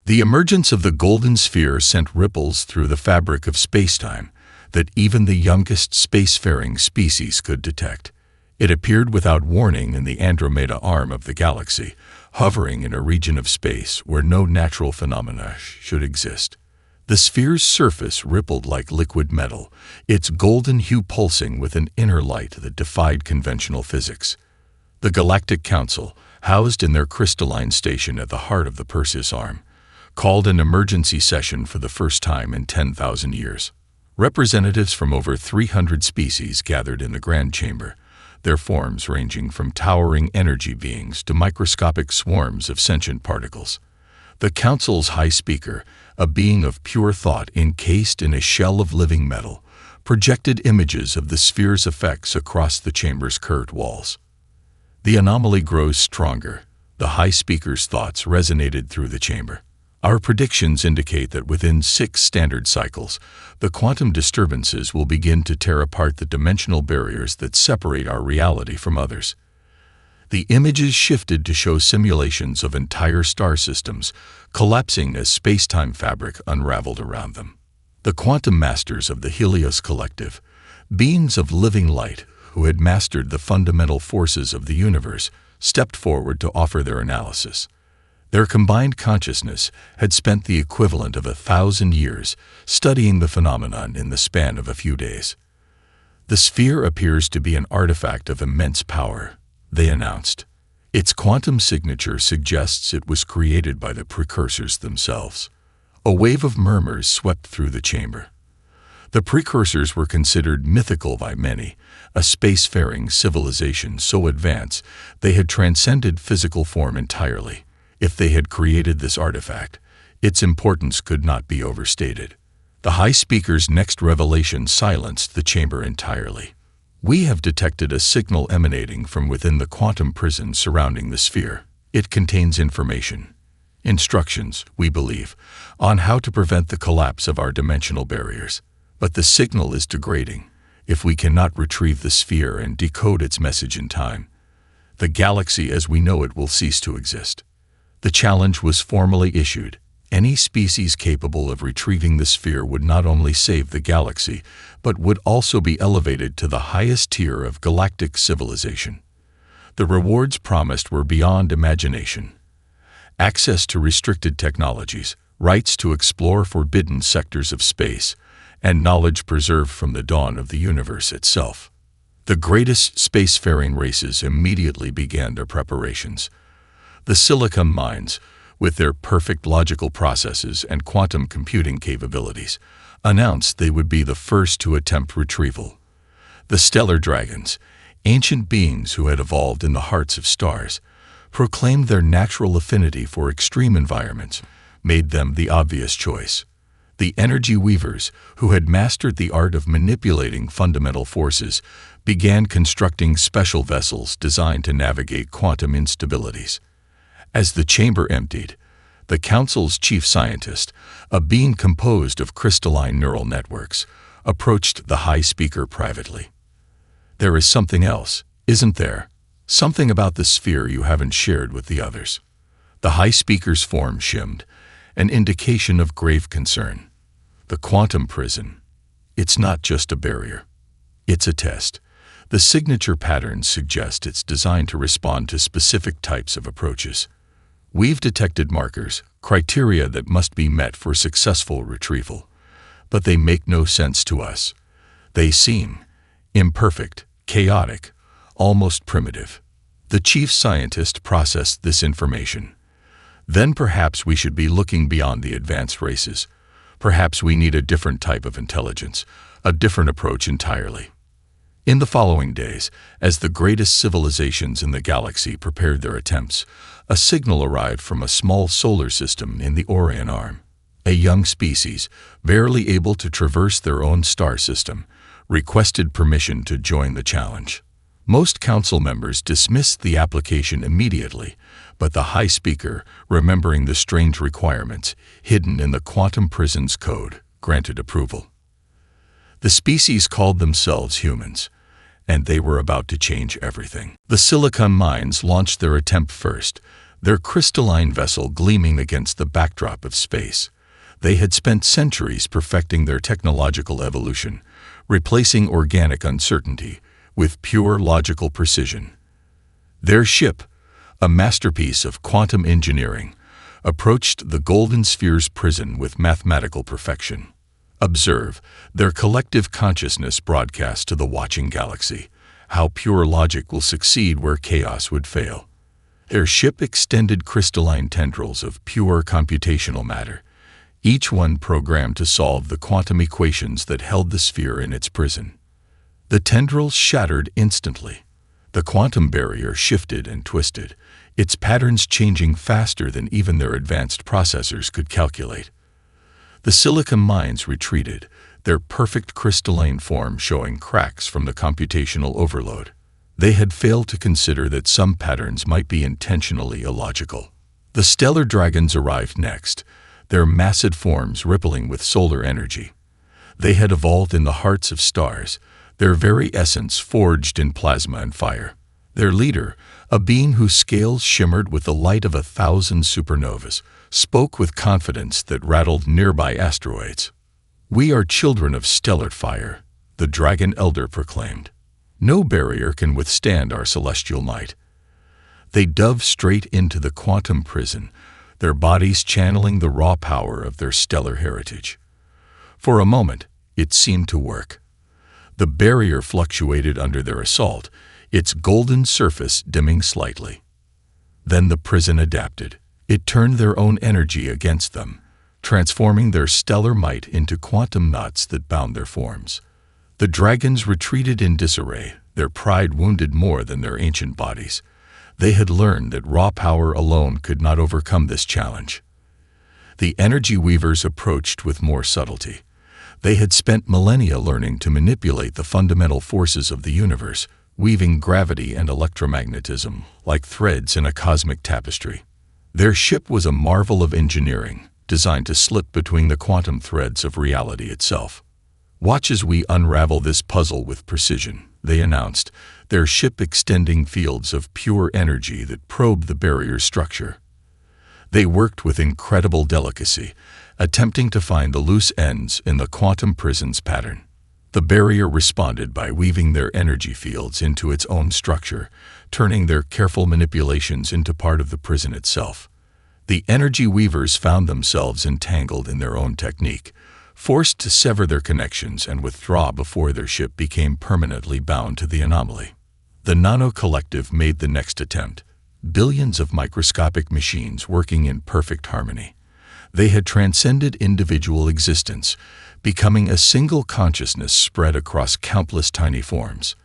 The emergence of the golden sphere sent ripples through the fabric of spacetime that even the youngest spacefaring species could detect. It appeared without warning in the Andromeda arm of the galaxy, hovering in a region of space where no natural phenomena should exist. The sphere's surface rippled like liquid metal, its golden hue pulsing with an inner light that defied conventional physics. The Galactic Council, housed in their crystalline station at the heart of the Perseus arm, called an emergency session for the first time in 10,000 years. Representatives from over 300 species gathered in the Grand Chamber, their forms ranging from towering energy beings to microscopic swarms of sentient particles. The Council's High Speaker, a being of pure thought encased in a shell of living metal, projected images of the sphere's effects across the chamber's curved walls. The anomaly grows stronger. The High Speaker's thoughts resonated through the chamber. Our predictions indicate that within 6 standard cycles, the quantum disturbances will begin to tear apart the dimensional barriers that separate our reality from others. The images shifted to show simulations of entire star systems collapsing as space-time fabric unraveled around them. The quantum masters of the Helios Collective, beings of living light who had mastered the fundamental forces of the universe, stepped forward to offer their analysis. Their combined consciousness had spent the equivalent of 1,000 years studying the phenomenon in the span of a few days. The sphere appears to be an artifact of immense power, they announced. Its quantum signature suggests it was created by the precursors themselves. A wave of murmurs swept through the chamber. The precursors were considered mythical by many, a spacefaring civilization so advanced they had transcended physical form entirely. If they had created this artifact, its importance could not be overstated. The High Speaker's next revelation silenced the chamber entirely. We have detected a signal emanating from within the quantum prison surrounding the sphere. It contains information, instructions, we believe, on how to prevent the collapse of our dimensional barriers. But the signal is degrading. If we cannot retrieve the sphere and decode its message in time, the galaxy as we know it will cease to exist. The challenge was formally issued. Any species capable of retrieving the sphere would not only save the galaxy, but would also be elevated to the highest tier of galactic civilization. The rewards promised were beyond imagination. Access to restricted technologies, rights to explore forbidden sectors of space, and knowledge preserved from the dawn of the universe itself. The greatest spacefaring races immediately began their preparations. The Silicon Mines, with their perfect logical processes and quantum computing capabilities, announced they would be the first to attempt retrieval. The Stellar Dragons, ancient beings who had evolved in the hearts of stars, proclaimed their natural affinity for extreme environments, made them the obvious choice. The Energy Weavers, who had mastered the art of manipulating fundamental forces, began constructing special vessels designed to navigate quantum instabilities. As the chamber emptied, the Council's chief scientist, a being composed of crystalline neural networks, approached the High Speaker privately. "There is something else, isn't there? Something about the sphere you haven't shared with the others." The High Speaker's form shimmed, an indication of grave concern. "The quantum prison. It's not just a barrier. It's a test. The signature patterns suggest it's designed to respond to specific types of approaches. We've detected markers, criteria that must be met for successful retrieval, but they make no sense to us. They seem imperfect, chaotic, almost primitive." The chief scientist processed this information. "Then perhaps we should be looking beyond the advanced races. Perhaps we need a different type of intelligence, a different approach entirely." In the following days, as the greatest civilizations in the galaxy prepared their attempts, a signal arrived from a small solar system in the Orion Arm. A young species, barely able to traverse their own star system, requested permission to join the challenge. Most council members dismissed the application immediately, but the High Speaker, remembering the strange requirements hidden in the quantum prison's code, granted approval. The species called themselves humans, and they were about to change everything. The Silicon Mines launched their attempt first, their crystalline vessel gleaming against the backdrop of space. They had spent centuries perfecting their technological evolution, replacing organic uncertainty with pure logical precision. Their ship, a masterpiece of quantum engineering, approached the Golden Sphere's prison with mathematical perfection. Observe, their collective consciousness broadcast to the watching galaxy how pure logic will succeed where chaos would fail. Their ship extended crystalline tendrils of pure computational matter, each one programmed to solve the quantum equations that held the sphere in its prison. The tendrils shattered instantly. The quantum barrier shifted and twisted, its patterns changing faster than even their advanced processors could calculate. The silicon mines retreated, their perfect crystalline form showing cracks from the computational overload. They had failed to consider that some patterns might be intentionally illogical. The stellar dragons arrived next, their massive forms rippling with solar energy. They had evolved in the hearts of stars, their very essence forged in plasma and fire. Their leader, a being whose scales shimmered with the light of 1,000 supernovas, spoke with confidence that rattled nearby asteroids. "We are children of stellar fire," the dragon elder proclaimed. "No barrier can withstand our celestial might." They dove straight into the quantum prison, their bodies channeling the raw power of their stellar heritage. For a moment, it seemed to work. The barrier fluctuated under their assault, its golden surface dimming slightly. Then the prison adapted. It turned their own energy against them, transforming their stellar might into quantum knots that bound their forms. The dragons retreated in disarray, their pride wounded more than their ancient bodies. They had learned that raw power alone could not overcome this challenge. The energy weavers approached with more subtlety. They had spent millennia learning to manipulate the fundamental forces of the universe, weaving gravity and electromagnetism like threads in a cosmic tapestry. Their ship was a marvel of engineering, designed to slip between the quantum threads of reality itself. "Watch as we unravel this puzzle with precision," they announced, their ship extending fields of pure energy that probed the barrier's structure. They worked with incredible delicacy, attempting to find the loose ends in the quantum prison's pattern. The barrier responded by weaving their energy fields into its own structure, turning their careful manipulations into part of the prison itself. The energy weavers found themselves entangled in their own technique, forced to sever their connections and withdraw before their ship became permanently bound to the anomaly. The Nano Collective made the next attempt, billions of microscopic machines working in perfect harmony. They had transcended individual existence, becoming a single consciousness spread across countless tiny forms.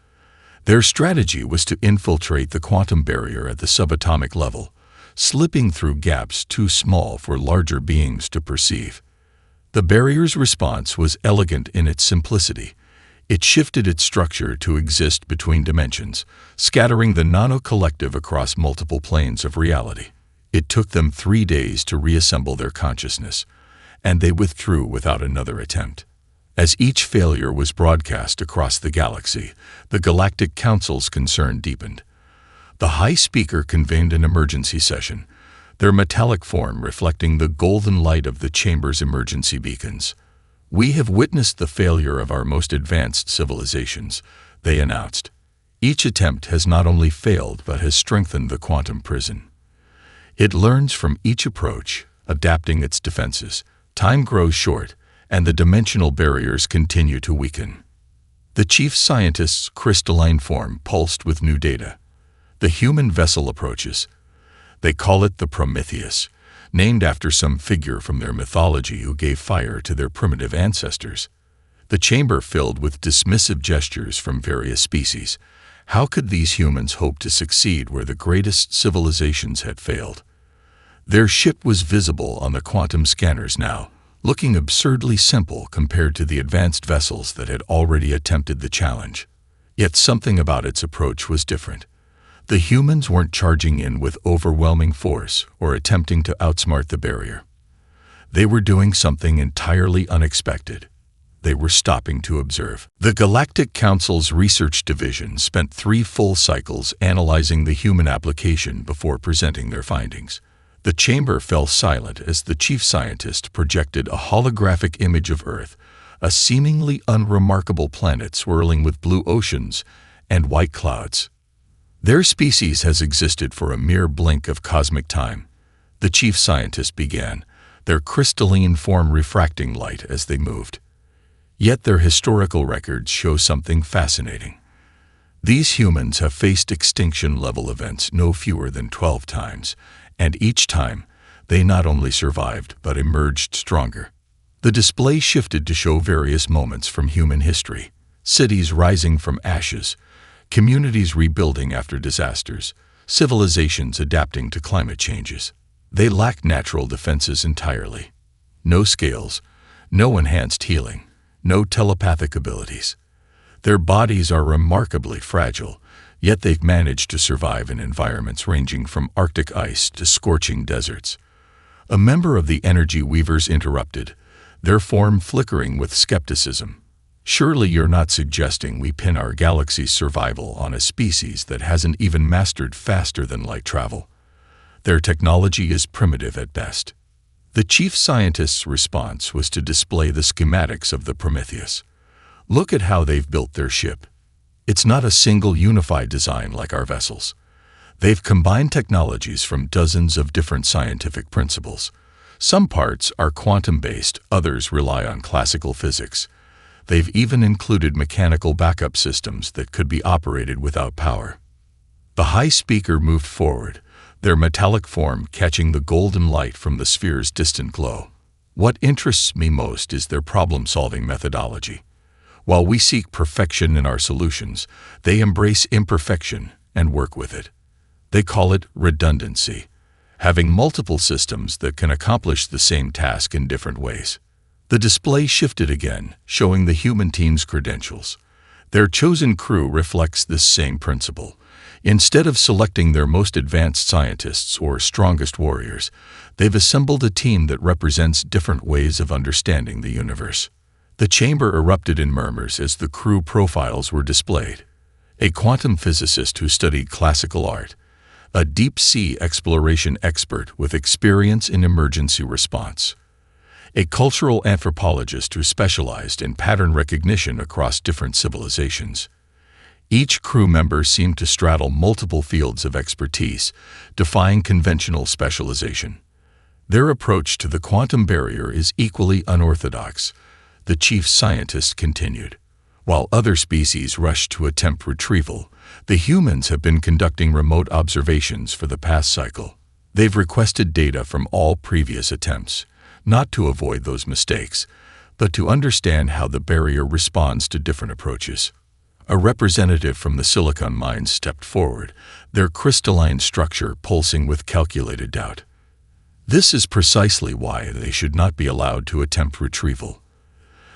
Their strategy was to infiltrate the quantum barrier at the subatomic level, slipping through gaps too small for larger beings to perceive. The barrier's response was elegant in its simplicity. It shifted its structure to exist between dimensions, scattering the nano-collective across multiple planes of reality. It took them 3 days to reassemble their consciousness, and they withdrew without another attempt. As each failure was broadcast across the galaxy, the Galactic Council's concern deepened. The High Speaker convened an emergency session, their metallic form reflecting the golden light of the chamber's emergency beacons. "We have witnessed the failure of our most advanced civilizations," they announced. "Each attempt has not only failed but has strengthened the quantum prison. It learns from each approach, adapting its defenses. Time grows short, and the dimensional barriers continue to weaken." The chief scientist's crystalline form pulsed with new data. The human vessel approaches. They call it the Prometheus, named after some figure from their mythology who gave fire to their primitive ancestors. The chamber filled with dismissive gestures from various species. How could these humans hope to succeed where the greatest civilizations had failed? Their ship was visible on the quantum scanners now, looking absurdly simple compared to the advanced vessels that had already attempted the challenge. Yet something about its approach was different. The humans weren't charging in with overwhelming force or attempting to outsmart the barrier. They were doing something entirely unexpected. they were stopping to observe. The Galactic Council's research division spent 3 full cycles analyzing the human application before presenting their findings. The chamber fell silent as the chief scientist projected a holographic image of Earth, a seemingly unremarkable planet swirling with blue oceans and white clouds. Their species has existed for a mere blink of cosmic time. The chief scientist began, their crystalline form refracting light as they moved. Yet their historical records show something fascinating. These humans have faced extinction-level events no fewer than 12 times, and each time, they not only survived but emerged stronger. The display shifted to show various moments from human history: cities rising from ashes, communities rebuilding after disasters, civilizations adapting to climate changes. They lacked natural defenses entirely. No scales, no enhanced healing, no telepathic abilities. Their bodies are remarkably fragile, yet they've managed to survive in environments ranging from Arctic ice to scorching deserts. A member of the Energy Weavers interrupted, their form flickering with skepticism. Surely you're not suggesting we pin our galaxy's survival on a species that hasn't even mastered faster than light travel? Their technology is primitive at best. The chief scientist's response was to display the schematics of the Prometheus. Look at how they've built their ship. It's not a single unified design like our vessels. They've combined technologies from dozens of different scientific principles. Some parts are quantum-based, others rely on classical physics. They've even included mechanical backup systems that could be operated without power. The high speaker moved forward, their metallic form catching the golden light from the sphere's distant glow. What interests me most is their problem-solving methodology. While we seek perfection in our solutions, they embrace imperfection and work with it. They call it redundancy, having multiple systems that can accomplish the same task in different ways. The display shifted again, showing the human team's credentials. Their chosen crew reflects this same principle. Instead of selecting their most advanced scientists or strongest warriors, they've assembled a team that represents different ways of understanding the universe. The chamber erupted in murmurs as the crew profiles were displayed. A quantum physicist who studied classical art, a deep-sea exploration expert with experience in emergency response, a cultural anthropologist who specialized in pattern recognition across different civilizations. Each crew member seemed to straddle multiple fields of expertise, defying conventional specialization. Their approach to the quantum barrier is equally unorthodox, the chief scientist continued. While other species rushed to attempt retrieval, the humans have been conducting remote observations for the past cycle. They've requested data from all previous attempts, not to avoid those mistakes, but to understand how the barrier responds to different approaches. A representative from the silicon mines stepped forward, their crystalline structure pulsing with calculated doubt. This is precisely why they should not be allowed to attempt retrieval.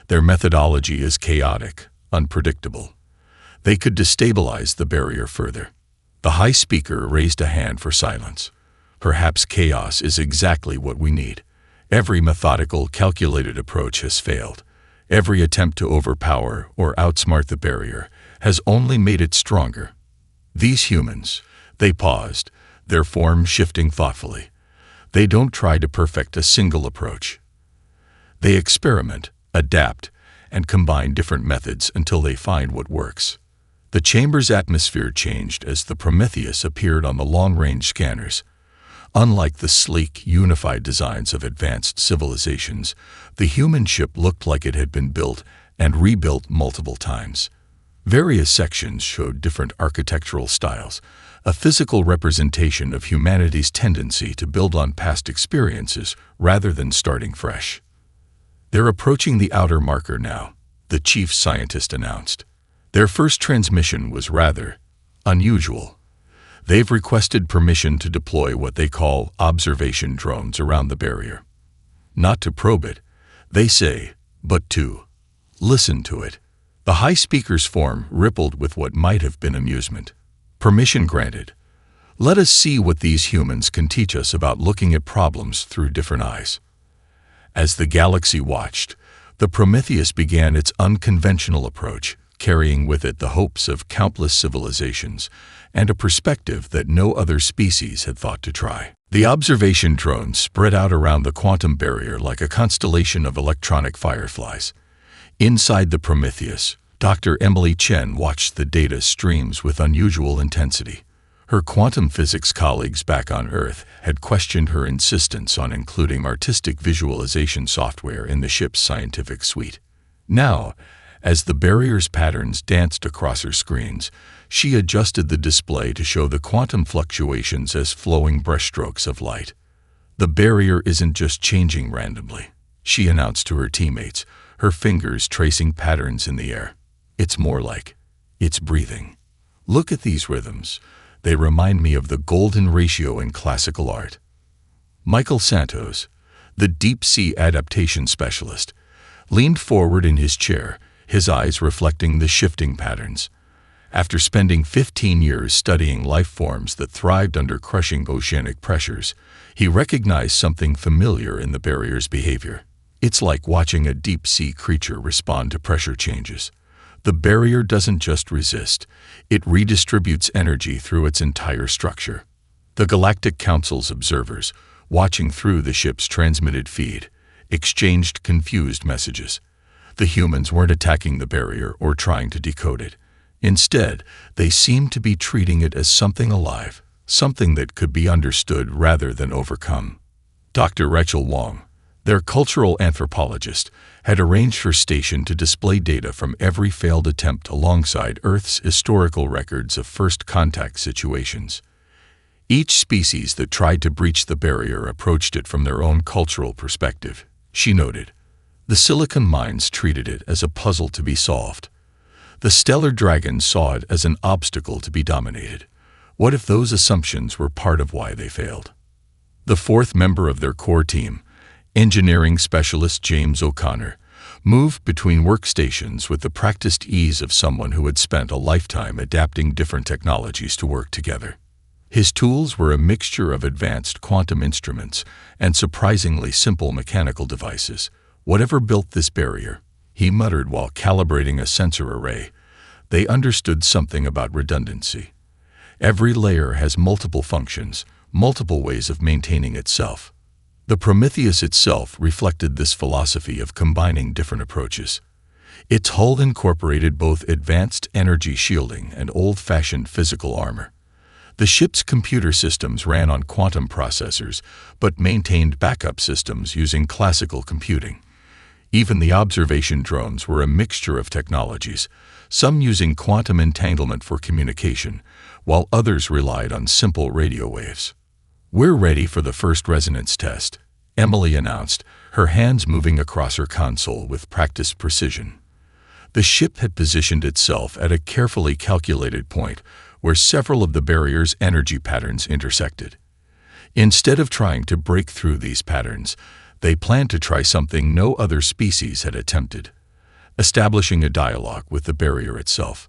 Their methodology is chaotic, unpredictable. They could destabilize the barrier further. The high speaker raised a hand for silence. Perhaps chaos is exactly what we need. Every methodical, calculated approach has failed. Every attempt to overpower or outsmart the barrier has only made it stronger. These humans, they paused, their form shifting thoughtfully. They don't try to perfect a single approach. They experiment, adapt, and combine different methods until they find what works. The chamber's atmosphere changed as the Prometheus appeared on the long-range scanners. Unlike the sleek, unified designs of advanced civilizations, the human ship looked like it had been built and rebuilt multiple times. Various sections showed different architectural styles, a physical representation of humanity's tendency to build on past experiences rather than starting fresh. They're approaching the outer marker now, the chief scientist announced. Their first transmission was rather unusual. They've requested permission to deploy what they call observation drones around the barrier. Not to probe it, they say, but to listen to it. The high speaker's form rippled with what might have been amusement. Permission granted. Let us see what these humans can teach us about looking at problems through different eyes. As the galaxy watched, The Prometheus began its unconventional approach, carrying with it the hopes of countless civilizations and a perspective that no other species had thought to try. The observation drones spread out around the quantum barrier like a constellation of electronic fireflies. Inside the Prometheus, Dr. Emily Chen watched the data streams with unusual intensity. Her quantum physics colleagues back on Earth had questioned her insistence on including artistic visualization software in the ship's scientific suite. Now, as the barrier's patterns danced across her screens, she adjusted the display to show the quantum fluctuations as flowing brushstrokes of light. "The barrier isn't just changing randomly," she announced to her teammates, her fingers tracing patterns in the air. "It's more like it's breathing. Look at these rhythms. They remind me of the golden ratio in classical art." Michael Santos, the deep-sea adaptation specialist, leaned forward in his chair, his eyes reflecting the shifting patterns. After spending 15 years studying life forms that thrived under crushing oceanic pressures, he recognized something familiar in the barrier's behavior. It's like watching a deep-sea creature respond to pressure changes. The barrier doesn't just resist, it redistributes energy through its entire structure. The Galactic Council's observers, watching through the ship's transmitted feed, exchanged confused messages. The humans weren't attacking the barrier or trying to decode it. Instead, they seemed to be treating it as something alive, something that could be understood rather than overcome. Dr. Rachel Wong, their cultural anthropologist, had arranged her station to display data from every failed attempt alongside Earth's historical records of first contact situations. Each species that tried to breach the barrier approached it from their own cultural perspective, she noted. The Silicon Mines treated it as a puzzle to be solved. The stellar dragons saw it as an obstacle to be dominated. What if those assumptions were part of why they failed? The fourth member of their core team, engineering specialist James O'Connor, moved between workstations with the practiced ease of someone who had spent a lifetime adapting different technologies to work together. His tools were a mixture of advanced quantum instruments and surprisingly simple mechanical devices. "Whatever built this barrier," he muttered while calibrating a sensor array, "they understood something about redundancy. Every layer has multiple functions, multiple ways of maintaining itself." The Prometheus itself reflected this philosophy of combining different approaches. Its hull incorporated both advanced energy shielding and old-fashioned physical armor. The ship's computer systems ran on quantum processors, but maintained backup systems using classical computing. Even the observation drones were a mixture of technologies, some using quantum entanglement for communication, while others relied on simple radio waves. "We're ready for the first resonance test," Emily announced, her hands moving across her console with practiced precision. The ship had positioned itself at a carefully calculated point where several of the barrier's energy patterns intersected. Instead of trying to break through these patterns, they planned to try something no other species had attempted: establishing a dialogue with the barrier itself.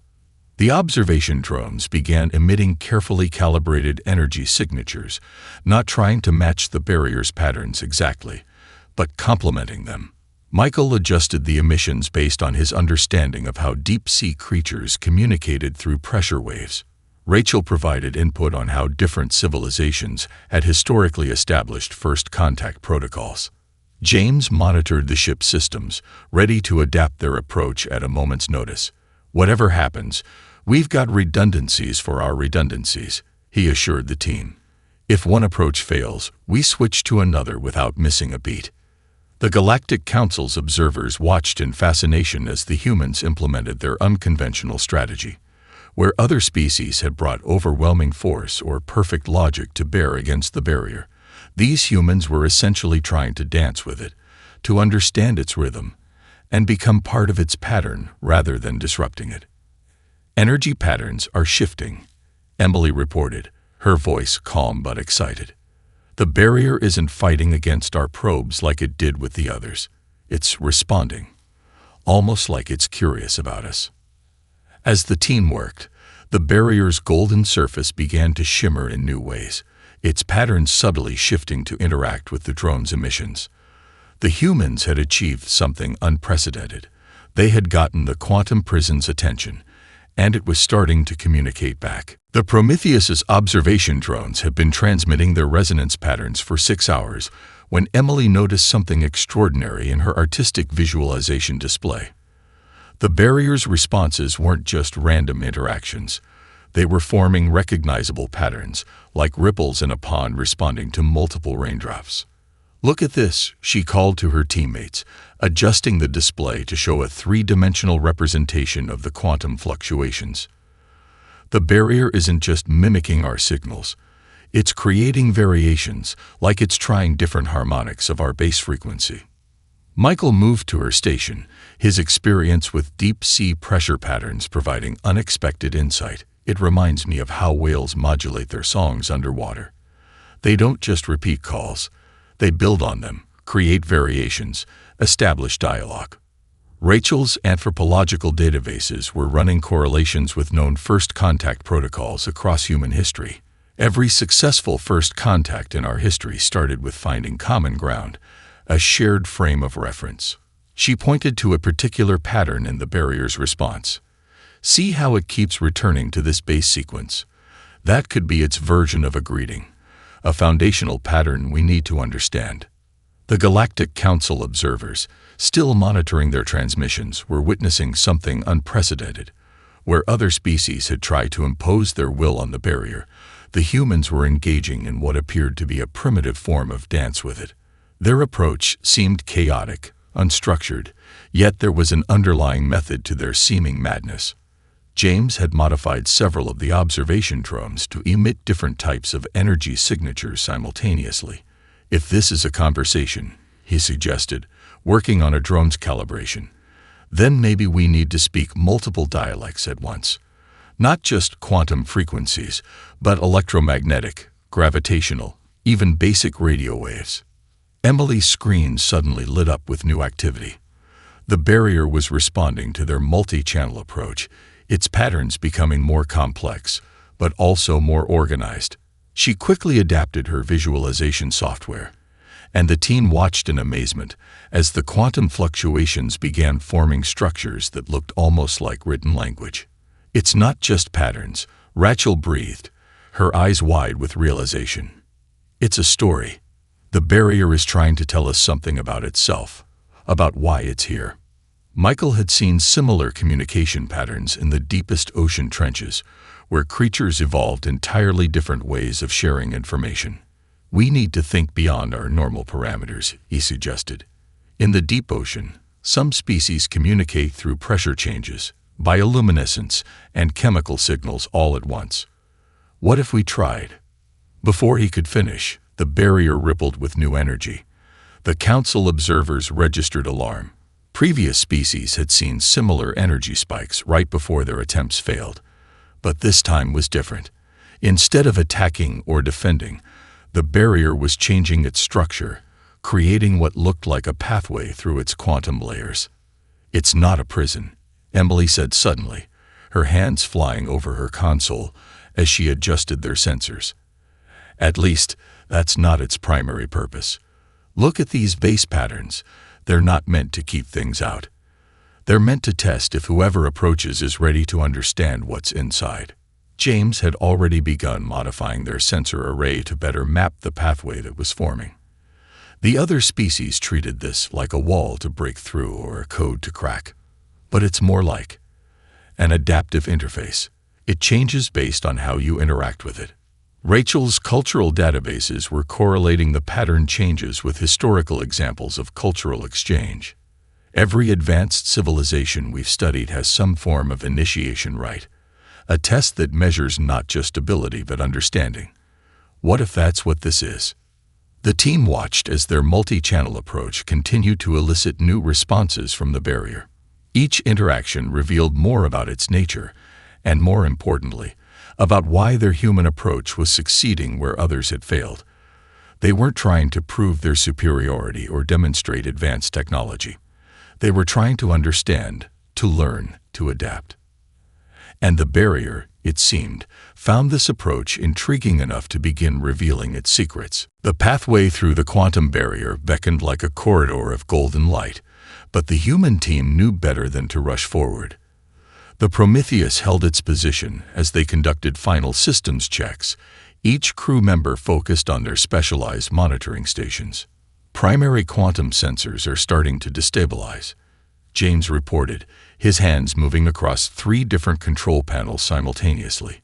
The observation drones began emitting carefully calibrated energy signatures, not trying to match the barrier's patterns exactly, but complementing them. Michael adjusted the emissions based on his understanding of how deep-sea creatures communicated through pressure waves. Rachel provided input on how different civilizations had historically established first contact protocols. James monitored the ship's systems, ready to adapt their approach at a moment's notice. "Whatever happens, we've got redundancies for our redundancies," he assured the team. "If one approach fails, we switch to another without missing a beat." The Galactic Council's observers watched in fascination as the humans implemented their unconventional strategy. Where other species had brought overwhelming force or perfect logic to bear against the barrier, these humans were essentially trying to dance with it, to understand its rhythm, and become part of its pattern rather than disrupting it. "Energy patterns are shifting," Emily reported, her voice calm but excited. "The barrier isn't fighting against our probes like it did with the others. It's responding, almost like it's curious about us." As the team worked, the barrier's golden surface began to shimmer in new ways, its patterns subtly shifting to interact with the drone's emissions. The humans had achieved something unprecedented. They had gotten the quantum prison's attention, and it was starting to communicate back. The Prometheus's observation drones had been transmitting their resonance patterns for 6 hours when Emily noticed something extraordinary in her artistic visualization display. The barrier's responses weren't just random interactions. They were forming recognizable patterns, like ripples in a pond responding to multiple raindrops. "Look at this," she called to her teammates, adjusting the display to show a three-dimensional representation of the quantum fluctuations. The barrier isn't just mimicking our signals. It's creating variations, like it's trying different harmonics of our base frequency. Michael moved to her station, his experience with deep-sea pressure patterns providing unexpected insight. "It reminds me of how whales modulate their songs underwater. They don't just repeat calls. They build on them, create variations, establish dialogue." Rachel's anthropological databases were running correlations with known first contact protocols across human history. Every successful first contact in our history started with finding common ground, a shared frame of reference. She pointed to a particular pattern in the barrier's response. "See how it keeps returning to this base sequence? That could be its version of a greeting, a foundational pattern we need to understand." The Galactic Council observers, still monitoring their transmissions, were witnessing something unprecedented. Where other species had tried to impose their will on the barrier, the humans were engaging in what appeared to be a primitive form of dance with it. Their approach seemed chaotic, unstructured, yet there was an underlying method to their seeming madness. James had modified several of the observation drones to emit different types of energy signatures simultaneously. "If this is a conversation," he suggested, working on a drone's calibration, "then maybe we need to speak multiple dialects at once. Not just quantum frequencies, but electromagnetic, gravitational, even basic radio waves." Emily's screen suddenly lit up with new activity. The barrier was responding to their multi-channel approach, its patterns becoming more complex, but also more organized. She quickly adapted her visualization software, and the team watched in amazement as the quantum fluctuations began forming structures that looked almost like written language. "It's not just patterns," Rachel breathed, her eyes wide with realization. "It's a story. The barrier is trying to tell us something about itself, about why it's here." Michael had seen similar communication patterns in the deepest ocean trenches, where creatures evolved entirely different ways of sharing information. "We need to think beyond our normal parameters," he suggested. "In the deep ocean, some species communicate through pressure changes, bioluminescence, and chemical signals all at once. What if we tried?" Before he could finish, the barrier rippled with new energy. The council observers registered alarm. Previous species had seen similar energy spikes right before their attempts failed. But this time was different. Instead of attacking or defending, the barrier was changing its structure, creating what looked like a pathway through its quantum layers. "It's not a prison," Emily said suddenly, her hands flying over her console as she adjusted their sensors. "At least, that's not its primary purpose. Look at these base patterns. They're not meant to keep things out. They're meant to test if whoever approaches is ready to understand what's inside." James had already begun modifying their sensor array to better map the pathway that was forming. The other species treated this like a wall to break through or a code to crack. But it's more like an adaptive interface. It changes based on how you interact with it. Rachel's cultural databases were correlating the pattern changes with historical examples of cultural exchange. Every advanced civilization we've studied has some form of initiation rite, a test that measures not just ability but understanding. What if that's what this is? The team watched as their multi-channel approach continued to elicit new responses from the barrier. Each interaction revealed more about its nature, and more importantly, about why their human approach was succeeding where others had failed. They weren't trying to prove their superiority or demonstrate advanced technology. They were trying to understand, to learn, to adapt. And the barrier, it seemed, found this approach intriguing enough to begin revealing its secrets. The pathway through the quantum barrier beckoned like a corridor of golden light, but the human team knew better than to rush forward. The Prometheus held its position as they conducted final systems checks, each crew member focused on their specialized monitoring stations. Primary quantum sensors are starting to destabilize, James reported, his hands moving across 3 different control panels simultaneously.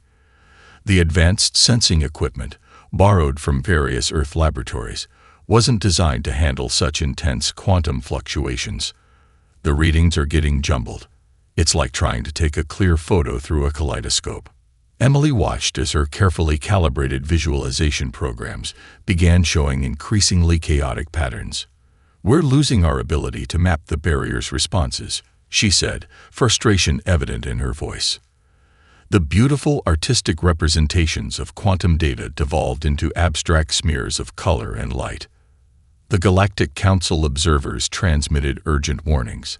The advanced sensing equipment, borrowed from various Earth laboratories, wasn't designed to handle such intense quantum fluctuations. The readings are getting jumbled. It's like trying to take a clear photo through a kaleidoscope. Emily watched as her carefully calibrated visualization programs began showing increasingly chaotic patterns. "We're losing our ability to map the barrier's responses," she said, frustration evident in her voice. The beautiful artistic representations of quantum data devolved into abstract smears of color and light. The Galactic Council observers transmitted urgent warnings.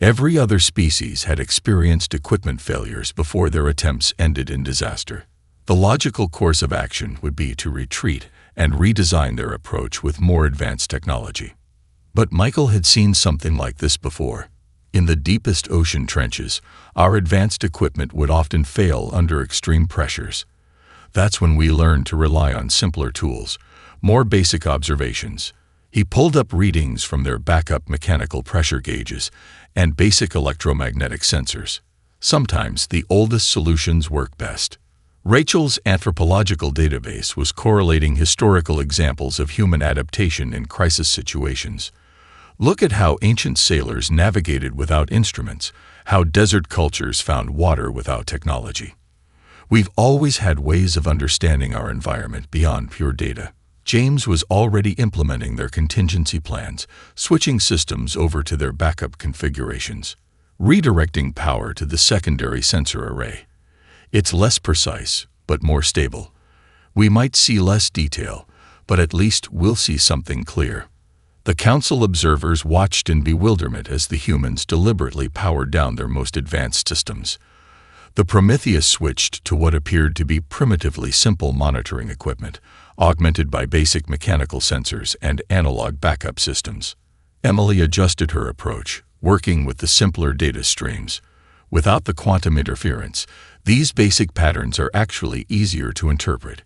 Every other species had experienced equipment failures before their attempts ended in disaster. The logical course of action would be to retreat and redesign their approach with more advanced technology. But Michael had seen something like this before. In the deepest ocean trenches, our advanced equipment would often fail under extreme pressures. That's when we learned to rely on simpler tools, more basic observations. He pulled up readings from their backup mechanical pressure gauges and basic electromagnetic sensors. Sometimes the oldest solutions work best. Rachel's anthropological database was correlating historical examples of human adaptation in crisis situations. Look at how ancient sailors navigated without instruments, how desert cultures found water without technology. We've always had ways of understanding our environment beyond pure data. James was already implementing their contingency plans, switching systems over to their backup configurations, redirecting power to the secondary sensor array. It's less precise, but more stable. We might see less detail, but at least we'll see something clear. The Council observers watched in bewilderment as the humans deliberately powered down their most advanced systems. The Prometheus switched to what appeared to be primitively simple monitoring equipment, augmented by basic mechanical sensors and analog backup systems. Emily adjusted her approach, working with the simpler data streams. Without the quantum interference, these basic patterns are actually easier to interpret.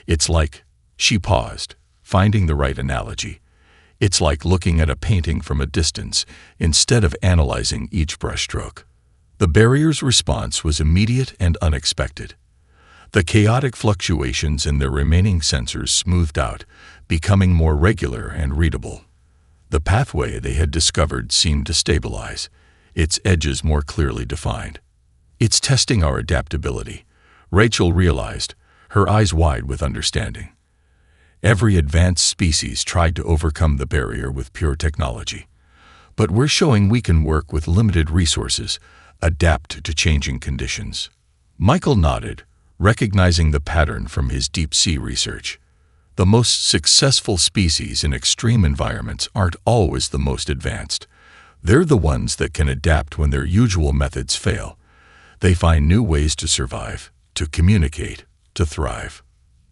It's like, she paused, finding the right analogy. It's like looking at a painting from a distance instead of analyzing each brushstroke. The barrier's response was immediate and unexpected. The chaotic fluctuations in their remaining sensors smoothed out, becoming more regular and readable. The pathway they had discovered seemed to stabilize, its edges more clearly defined. "It's testing our adaptability," Rachel realized, her eyes wide with understanding. Every advanced species tried to overcome the barrier with pure technology. But we're showing we can work with limited resources, adapt to changing conditions. Michael nodded, recognizing the pattern from his deep-sea research. The most successful species in extreme environments aren't always the most advanced. They're the ones that can adapt when their usual methods fail. They find new ways to survive, to communicate, to thrive.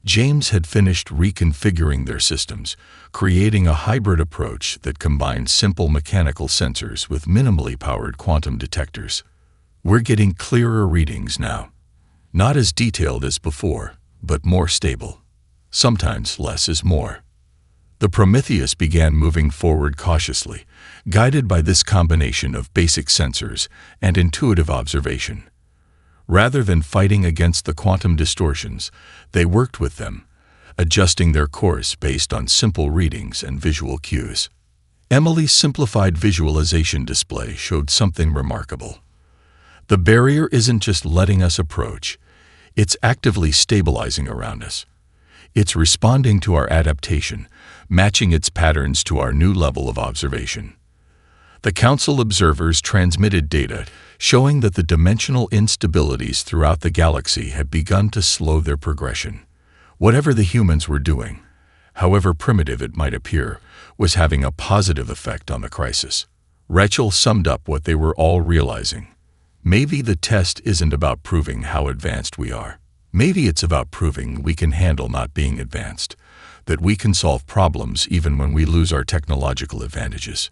James had finished reconfiguring their systems, creating a hybrid approach that combined simple mechanical sensors with minimally powered quantum detectors. "We're getting clearer readings now. Not as detailed as before, but more stable. Sometimes less is more." The Prometheus began moving forward cautiously, guided by this combination of basic sensors and intuitive observation. Rather than fighting against the quantum distortions, they worked with them, adjusting their course based on simple readings and visual cues. Emily's simplified visualization display showed something remarkable. The barrier isn't just letting us approach, it's actively stabilizing around us. It's responding to our adaptation, matching its patterns to our new level of observation. The Council observers transmitted data showing that the dimensional instabilities throughout the galaxy had begun to slow their progression. Whatever the humans were doing, however primitive it might appear, was having a positive effect on the crisis. Rachel summed up what they were all realizing. Maybe the test isn't about proving how advanced we are. Maybe it's about proving we can handle not being advanced, that we can solve problems even when we lose our technological advantages.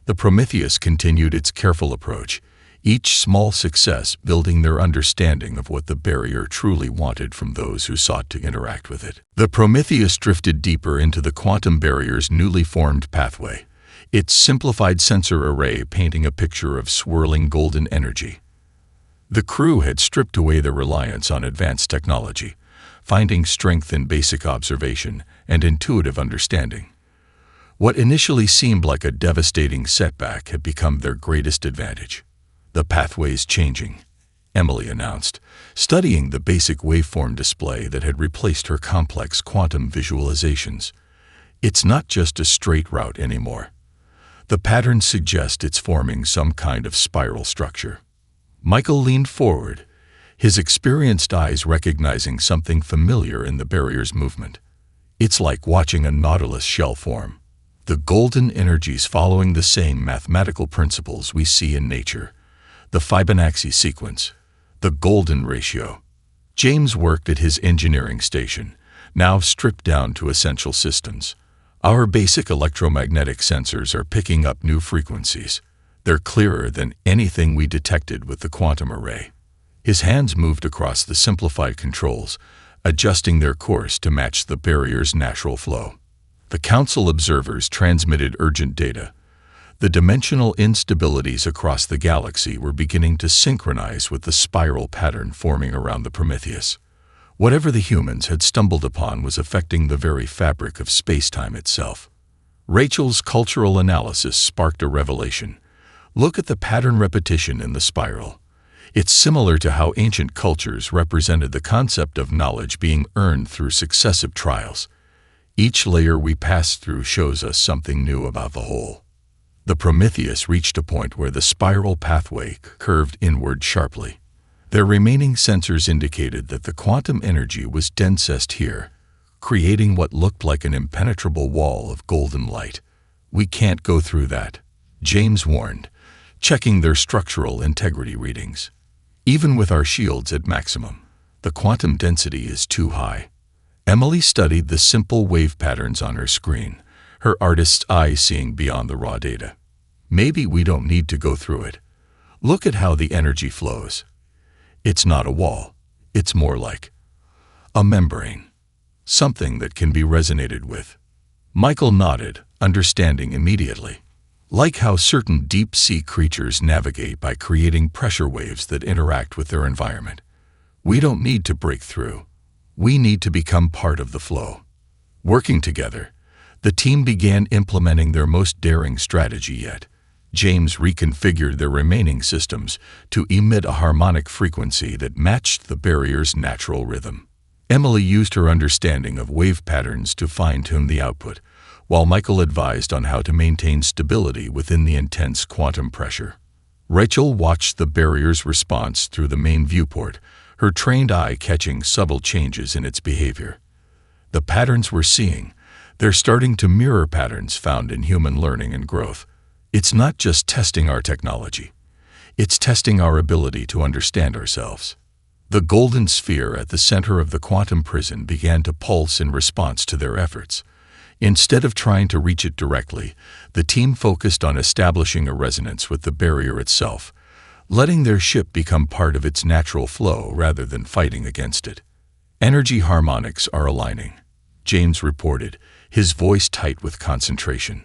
The Prometheus continued its careful approach, each small success building their understanding of what the barrier truly wanted from those who sought to interact with it. The Prometheus drifted deeper into the quantum barrier's newly formed pathway, its simplified sensor array painting a picture of swirling golden energy. The crew had stripped away their reliance on advanced technology, finding strength in basic observation and intuitive understanding. What initially seemed like a devastating setback had become their greatest advantage. "The pathway's changing," Emily announced, studying the basic waveform display that had replaced her complex quantum visualizations. "It's not just a straight route anymore. The patterns suggest it's forming some kind of spiral structure." Michael leaned forward, his experienced eyes recognizing something familiar in the barrier's movement. "It's like watching a nautilus shell form. The golden energies following the same mathematical principles we see in nature. The Fibonacci sequence, the golden ratio." James worked at his engineering station, now stripped down to essential systems. "Our basic electromagnetic sensors are picking up new frequencies. They're clearer than anything we detected with the quantum array." His hands moved across the simplified controls, adjusting their course to match the barrier's natural flow. The Council observers transmitted urgent data. The dimensional instabilities across the galaxy were beginning to synchronize with the spiral pattern forming around the Prometheus. Whatever the humans had stumbled upon was affecting the very fabric of space-time itself. Rachel's cultural analysis sparked a revelation. "Look at the pattern repetition in the spiral. It's similar to how ancient cultures represented the concept of knowledge being earned through successive trials. Each layer we pass through shows us something new about the whole." The Prometheus reached a point where the spiral pathway curved inward sharply. Their remaining sensors indicated that the quantum energy was densest here, creating what looked like an impenetrable wall of golden light. "We can't go through that," James warned, checking their structural integrity readings. "Even with our shields at maximum, the quantum density is too high." Emily studied the simple wave patterns on her screen, her artist's eye seeing beyond the raw data. "Maybe we don't need to go through it. Look at how the energy flows. It's not a wall, it's more like a membrane, something that can be resonated with." Michael nodded, understanding immediately. "Like how certain deep-sea creatures navigate by creating pressure waves that interact with their environment. We don't need to break through. We need to become part of the flow." Working together, the team began implementing their most daring strategy yet. James reconfigured their remaining systems to emit a harmonic frequency that matched the barrier's natural rhythm. Emily used her understanding of wave patterns to fine-tune the output, while Michael advised on how to maintain stability within the intense quantum pressure. Rachel watched the barrier's response through the main viewport, her trained eye catching subtle changes in its behavior. The patterns we're seeing, they're starting to mirror patterns found in human learning and growth. It's not just testing our technology. It's testing our ability to understand ourselves. The golden sphere at the center of the quantum prison began to pulse in response to their efforts. Instead of trying to reach it directly, the team focused on establishing a resonance with the barrier itself, letting their ship become part of its natural flow rather than fighting against it. "Energy harmonics are aligning," James reported, his voice tight with concentration.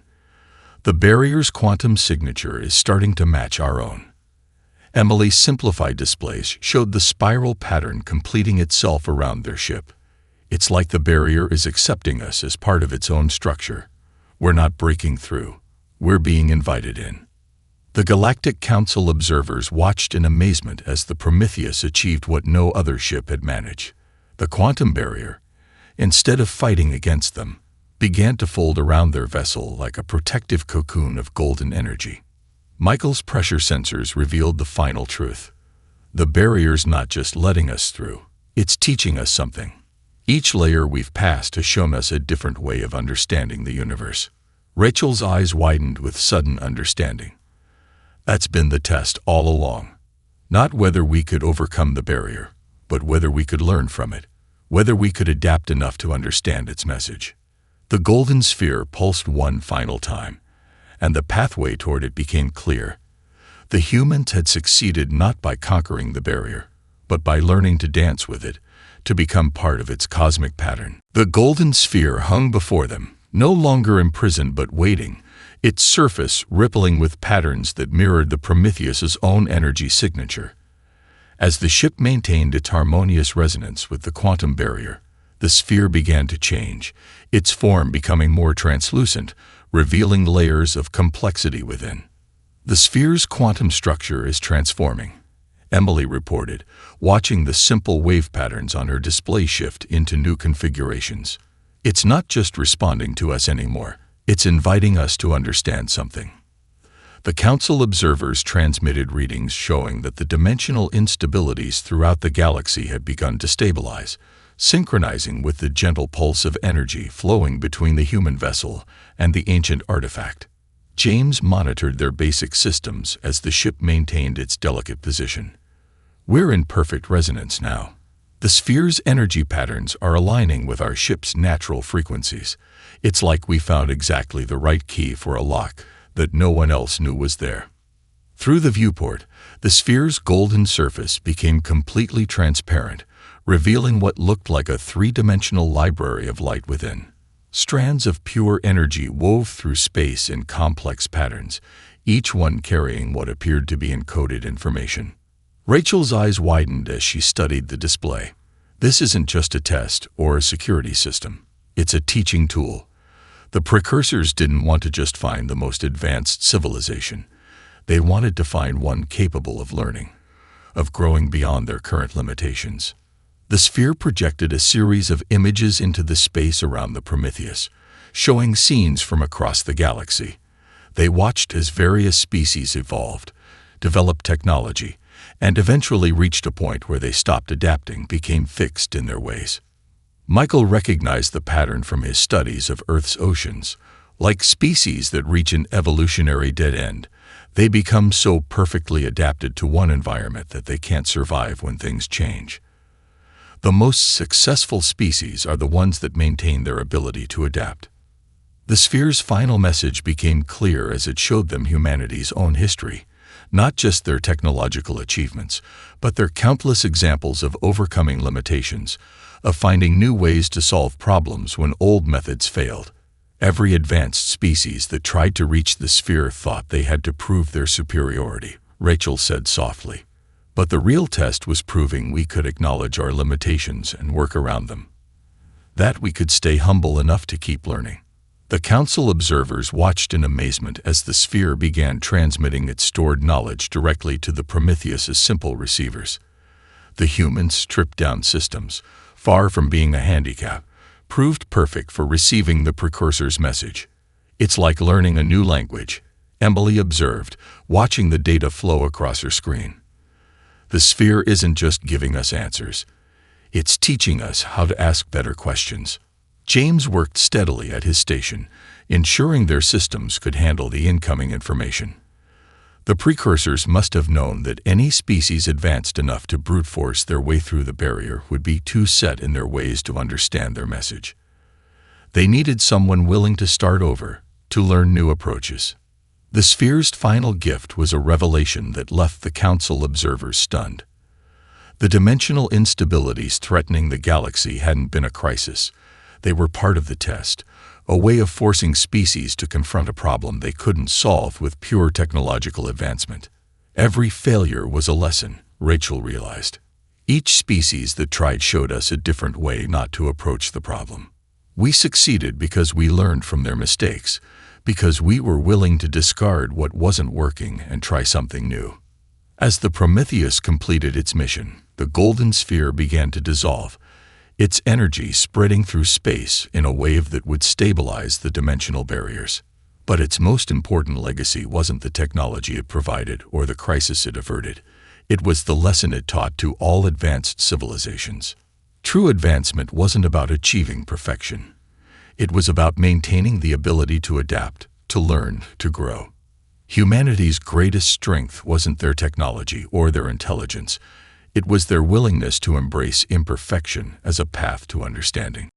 "The barrier's quantum signature is starting to match our own." Emily's simplified displays showed the spiral pattern completing itself around their ship. "It's like the barrier is accepting us as part of its own structure. We're not breaking through. We're being invited in." The Galactic Council observers watched in amazement as the Prometheus achieved what no other ship had managed. The quantum barrier, instead of fighting against them, began to fold around their vessel like a protective cocoon of golden energy. Michael's pressure sensors revealed the final truth. The barrier's not just letting us through, it's teaching us something. Each layer we've passed has shown us a different way of understanding the universe. Rachel's eyes widened with sudden understanding. "That's been the test all along. Not whether we could overcome the barrier, but whether we could learn from it, whether we could adapt enough to understand its message. The golden sphere pulsed one final time, and the pathway toward it became clear. The humans had succeeded not by conquering the barrier, but by learning to dance with it, to become part of its cosmic pattern. The golden sphere hung before them, no longer imprisoned but waiting, its surface rippling with patterns that mirrored the Prometheus's own energy signature. As the ship maintained its harmonious resonance with the quantum barrier, the sphere began to change, its form becoming more translucent, revealing layers of complexity within. The sphere's quantum structure is transforming, Emily reported, watching the simple wave patterns on her display shift into new configurations. It's not just responding to us anymore, it's inviting us to understand something. The Council observers transmitted readings showing that the dimensional instabilities throughout the galaxy had begun to stabilize, synchronizing with the gentle pulse of energy flowing between the human vessel and the ancient artifact. James monitored their basic systems as the ship maintained its delicate position. We're in perfect resonance now. The sphere's energy patterns are aligning with our ship's natural frequencies. It's like we found exactly the right key for a lock that no one else knew was there. Through the viewport, the sphere's golden surface became completely transparent, revealing what looked like a three-dimensional library of light within. Strands of pure energy wove through space in complex patterns, each one carrying what appeared to be encoded information. Rachel's eyes widened as she studied the display. This isn't just a test or a security system. It's a teaching tool. The precursors didn't want to just find the most advanced civilization. They wanted to find one capable of learning, of growing beyond their current limitations. The sphere projected a series of images into the space around the Prometheus, showing scenes from across the galaxy. They watched as various species evolved, developed technology, and eventually reached a point where they stopped adapting, became fixed in their ways. Michael recognized the pattern from his studies of Earth's oceans. Like species that reach an evolutionary dead end, they become so perfectly adapted to one environment that they can't survive when things change. The most successful species are the ones that maintain their ability to adapt. The sphere's final message became clear as it showed them humanity's own history, not just their technological achievements, but their countless examples of overcoming limitations, of finding new ways to solve problems when old methods failed. Every advanced species that tried to reach the sphere thought they had to prove their superiority, Rachel said softly. But the real test was proving we could acknowledge our limitations and work around them. That we could stay humble enough to keep learning. The Council observers watched in amazement as the sphere began transmitting its stored knowledge directly to the Prometheus's simple receivers. The humans' stripped-down systems, far from being a handicap, proved perfect for receiving the precursor's message. It's like learning a new language, Emily observed, watching the data flow across her screen. The sphere isn't just giving us answers. It's teaching us how to ask better questions. James worked steadily at his station, ensuring their systems could handle the incoming information. The precursors must have known that any species advanced enough to brute force their way through the barrier would be too set in their ways to understand their message. They needed someone willing to start over, to learn new approaches. The sphere's final gift was a revelation that left the Council observers stunned. The dimensional instabilities threatening the galaxy hadn't been a crisis. They were part of the test, a way of forcing species to confront a problem they couldn't solve with pure technological advancement. Every failure was a lesson, Rachel realized. Each species that tried showed us a different way not to approach the problem. We succeeded because we learned from their mistakes, because we were willing to discard what wasn't working and try something new. As the Prometheus completed its mission, the golden sphere began to dissolve, its energy spreading through space in a wave that would stabilize the dimensional barriers. But its most important legacy wasn't the technology it provided or the crisis it averted. It was the lesson it taught to all advanced civilizations. True advancement wasn't about achieving perfection. It was about maintaining the ability to adapt, to learn, to grow. Humanity's greatest strength wasn't their technology or their intelligence. It was their willingness to embrace imperfection as a path to understanding.